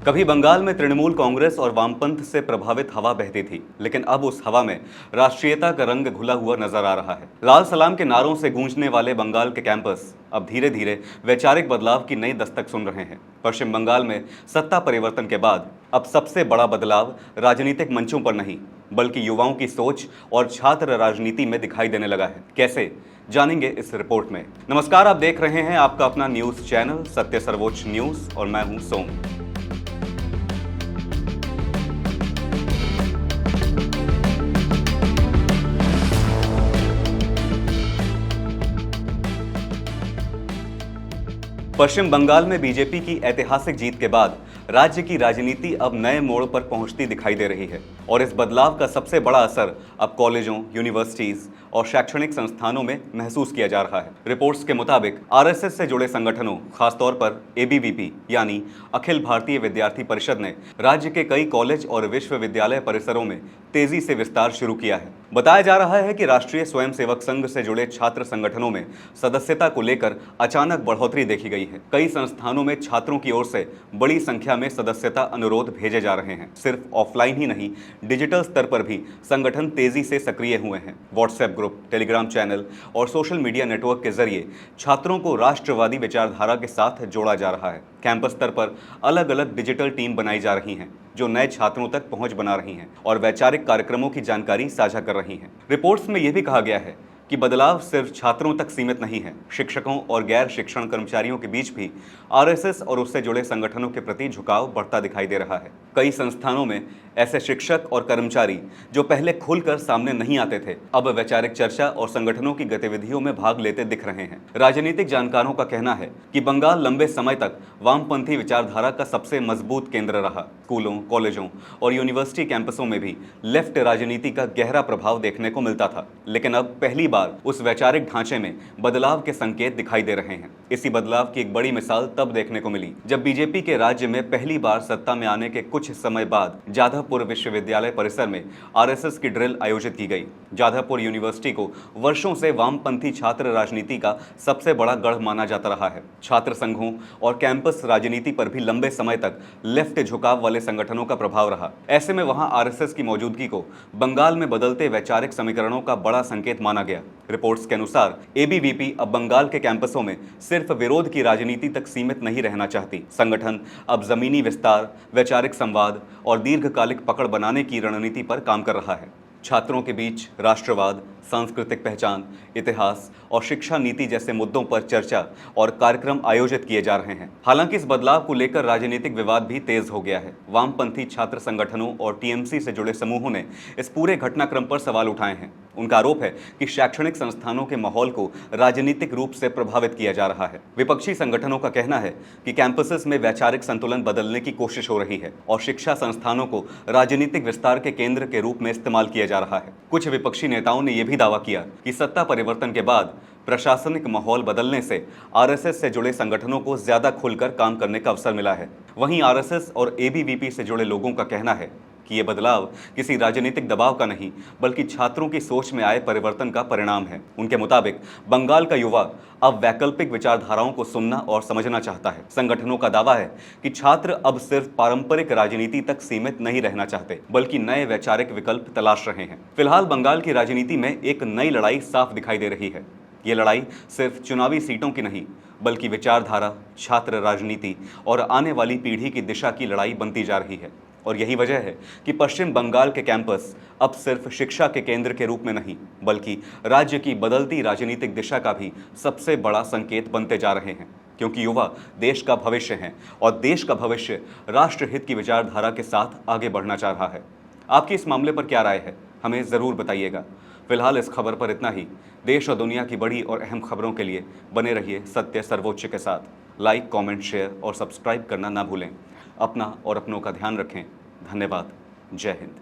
कभी बंगाल में तृणमूल कांग्रेस और वामपंथ से प्रभावित हवा बहती थी, लेकिन अब उस हवा में राष्ट्रीयता का रंग घुला हुआ नजर आ रहा है। लाल सलाम के नारों से गूंजने वाले बंगाल के कैंपस अब धीरे धीरे वैचारिक बदलाव की नई दस्तक सुन रहे हैं। पश्चिम बंगाल में सत्ता परिवर्तन के बाद अब सबसे बड़ा बदलाव राजनीतिक मंचों पर नहीं, बल्कि युवाओं की सोच और छात्र राजनीति में दिखाई देने लगा है। कैसे, जानेंगे इस रिपोर्ट में। नमस्कार, आप देख रहे हैं आपका अपना न्यूज चैनल सत्य सर्वोच्च न्यूज और मैं हूं सोम। पश्चिम बंगाल में बीजेपी की ऐतिहासिक जीत के बाद राज्य की राजनीति अब नए मोड़ पर पहुंचती दिखाई दे रही है और इस बदलाव का सबसे बड़ा असर अब कॉलेजों, यूनिवर्सिटीज और शैक्षणिक संस्थानों में महसूस किया जा रहा है। रिपोर्ट्स के मुताबिक आरएसएस से जुड़े संगठनों, खासतौर पर एबीवीपी यानी अखिल भारतीय विद्यार्थी परिषद ने राज्य के कई कॉलेज और विश्वविद्यालय परिसरों में तेजी से विस्तार शुरू किया है। बताया जा रहा है कि राष्ट्रीय स्वयंसेवक संघ से जुड़े छात्र संगठनों में सदस्यता को लेकर अचानक बढ़ोतरी देखी गई है। कई संस्थानों में छात्रों की ओर से बड़ी संख्या में सदस्यता अनुरोध भेजे जा रहे हैं। सिर्फ ऑफलाइन ही नहीं, डिजिटल स्तर पर भी संगठन तेजी से सक्रिय हुए हैं। व्हाट्सएप ग्रुप, टेलीग्राम चैनल और सोशल मीडिया नेटवर्क के जरिए छात्रों को राष्ट्रवादी विचारधारा के साथ जोड़ा जा रहा है। कैंपस स्तर पर अलग अलग डिजिटल टीम बनाई जा रही हैं, जो नए छात्रों तक पहुंच बना रही हैं और वैचारिक कार्यक्रमों की जानकारी साझा कर रही हैं। रिपोर्ट्स में यह भी कहा गया है कि बदलाव सिर्फ छात्रों तक सीमित नहीं है। शिक्षकों और गैर शिक्षण कर्मचारियों के बीच भी आरएसएस और उससे जुड़े संगठनों के प्रति झुकाव बढ़ता दिखाई दे रहा है। कई संस्थानों में ऐसे शिक्षक और कर्मचारी जो पहले खुलकर सामने नहीं आते थे, अब वैचारिक चर्चा और संगठनों की गतिविधियों में भाग लेते दिख रहे हैं। राजनीतिक जानकारों का कहना है कि बंगाल लंबे समय तक वामपंथी विचारधारा का सबसे मजबूत केंद्र रहा। स्कूलों, कॉलेजों और यूनिवर्सिटी कैंपसों में भी लेफ्ट राजनीति का गहरा प्रभाव देखने को मिलता था, लेकिन अब पहली बार उस वैचारिक ढांचे में बदलाव के संकेत दिखाई दे रहे हैं। इसी बदलाव की एक बड़ी मिसाल तब देखने को मिली जब बीजेपी के राज्य में पहली बार सत्ता में आने के कुछ समय बाद जाधवपुर विश्वविद्यालय परिसर में आरएसएस की ड्रिल आयोजित की गई। जाधवपुर यूनिवर्सिटी को वर्षों से वामपंथी छात्र राजनीति का सबसे बड़ा गढ़ माना जाता रहा है। छात्र संघों और कैंपस राजनीति पर भी लंबे समय तक लेफ्ट झुकाव वाले संगठनों का प्रभाव रहा। ऐसे में वहां आरएसएस की मौजूदगी को बंगाल में बदलते वैचारिक समीकरणों का बड़ा संकेत माना गया। रिपोर्ट्स के अनुसार एबीवीपी अब बंगाल के कैंपसों में सिर्फ विरोध की राजनीति तक सीमित नहीं रहना चाहती। संगठन अब जमीनी विस्तार, वैचारिक संवाद और दीर्घकालिक पकड़ बनाने की रणनीति पर काम कर रहा है। छात्रों के बीच राष्ट्रवाद, सांस्कृतिक पहचान, इतिहास और शिक्षा नीति जैसे मुद्दों पर चर्चा और कार्यक्रम आयोजित किए जा रहे हैं। हालांकि इस बदलाव को लेकर राजनीतिक विवाद भी तेज हो गया है। वामपंथी छात्र संगठनों और टीएमसी से जुड़े समूहों ने इस पूरे घटनाक्रम पर सवाल उठाए हैं। उनका आरोप है कि शैक्षणिक संस्थानों के माहौल को राजनीतिक रूप से प्रभावित किया जा रहा है। विपक्षी संगठनों का कहना है कि कैंपसेस में वैचारिक संतुलन बदलने की कोशिश हो रही है और शिक्षा संस्थानों को राजनीतिक विस्तार के केंद्र के रूप में इस्तेमाल किया जा रहा है। कुछ विपक्षी नेताओं ने यह भी दावा किया कि सत्ता परिवर्तन के बाद प्रशासनिक माहौल बदलने से आरएसएस से जुड़े संगठनों को ज्यादा खुलकर काम करने का अवसर मिला है। वहीं आरएसएस और एबीवीपी से जुड़े लोगों का कहना है कि ये बदलाव किसी राजनीतिक दबाव का नहीं, बल्कि छात्रों की सोच में आए परिवर्तन का परिणाम है। उनके मुताबिक बंगाल का युवा अब वैकल्पिक विचारधाराओं को सुनना और समझना चाहता है। संगठनों का दावा है कि छात्र अब सिर्फ पारंपरिक राजनीति तक सीमित नहीं रहना चाहते, बल्कि नए वैचारिक विकल्प तलाश रहे हैं। फिलहाल बंगाल की राजनीति में एक नई लड़ाई साफ दिखाई दे रही है। ये लड़ाई सिर्फ चुनावी सीटों की नहीं, बल्कि विचारधारा, छात्र राजनीति और आने वाली पीढ़ी की दिशा की लड़ाई बनती जा रही है। और यही वजह है कि पश्चिम बंगाल के कैंपस अब सिर्फ शिक्षा के केंद्र के रूप में नहीं, बल्कि राज्य की बदलती राजनीतिक दिशा का भी सबसे बड़ा संकेत बनते जा रहे हैं। क्योंकि युवा देश का भविष्य हैं और देश का भविष्य राष्ट्रहित की विचारधारा के साथ आगे बढ़ना चाह रहा है। आपकी इस मामले पर क्या राय है, हमें ज़रूर बताइएगा। फिलहाल इस खबर पर इतना ही। देश और दुनिया की बड़ी और अहम खबरों के लिए बने रहिए सत्य सर्वोच्च के साथ। लाइक, कमेंट, शेयर और सब्सक्राइब करना ना भूलें। अपना और अपनों का ध्यान रखें। धन्यवाद। जय हिंद।